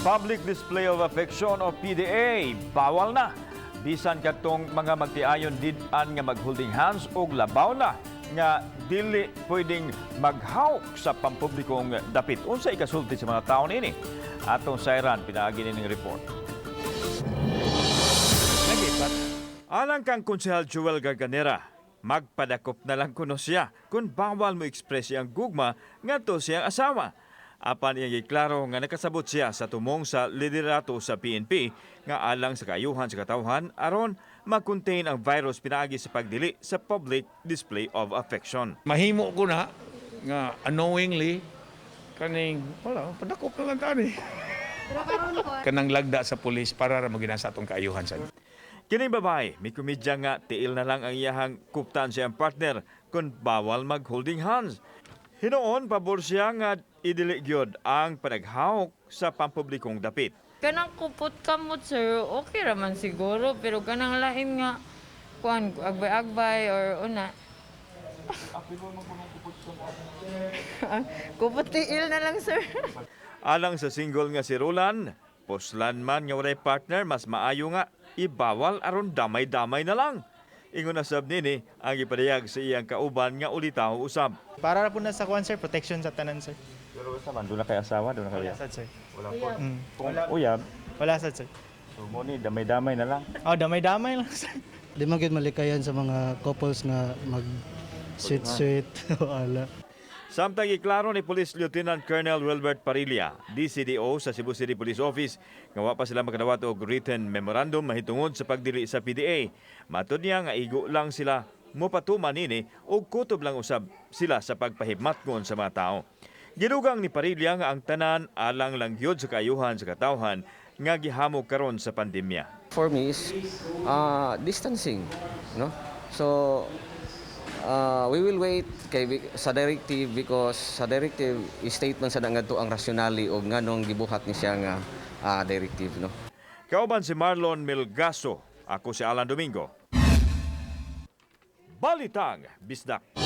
Public display of affection o PDA, bawal na. Bisan katong mga magtiayon did-an nga mag-holding hands o labaw na nga dili pwedeng maghawk sa pampublikong dapit. Unsa ikasulti sa mga taon ini? Atong sayran pinaagi ning report. Nagipat. Alang kang Konsehal Joel Garganera, magpadakop na lang kuno siya kung bawal mo express siyang gugma ngadto siyang asawa. Apan iyang giklaro nga nakasabot siya sa tumong sa liderato sa PNP nga alang sa kaayuhan sa katawhan aron mag-contain ang virus pinaagi sa pagdili sa public display of affection. Mahimo ko na nga unknowingly kaning wala padakop na lang tani. Kanang lagda sa pulis para ra magina sa atong kaayuhan sa. Kining babae, may komedya nga tiil na lang ang iyahang kuptan siyang partner kung bawal mag-holding hands. Hinoon, pabor siya nga idili gyud ang panaghawak sa pampublikong dapit. Kanang kupot kamot, sir, okay raman siguro. Pero kanang lain nga, kuan, agbay-agbay or una. Kupot tiil na lang, sir. Alang sa single nga si Roland, poslan man nga walay partner, mas maayo nga ibawal aron damay-damay na lang. Ingon na sab nini ang ipadayag sa iyang kauban nga ulitaw usab. Para po na sa kuan sir, protection sa tanan sir. Pero sa man, doon na kay asawa, doon na kay Wala sad sir. Wala po. Kung uyab, Wala sad sir. so mo ni damay-damay na lang. Oh, damay-damay lang sir. Di man gyud malikayan sa mga couples nga mag sweet wala. Samtang iklaro ni Police Lieutenant Colonel Wilbert Parilla, DCDO sa Cebu City Police Office, nga wa pa sila makadawat og written memorandum mahitungod sa pagdili sa PDA. Matod niya nga igo lang sila mopatuman nini og kutob lang usab sila sa pagpahibmatngon sa mga tao. Gidugang ni Parilla nga ang tanan alang lang gyud sa kaayuhan sa katawhan nga gihamog karon sa pandemya. For me is distancing, no? So we will wait sa directive because sa directive statement sa ngadto ang rationale og nganong gibuhat ni siya nga directive, no? Kauban si Marlon Melgaso, ako si Alan Domingo. Balitang Bisdak.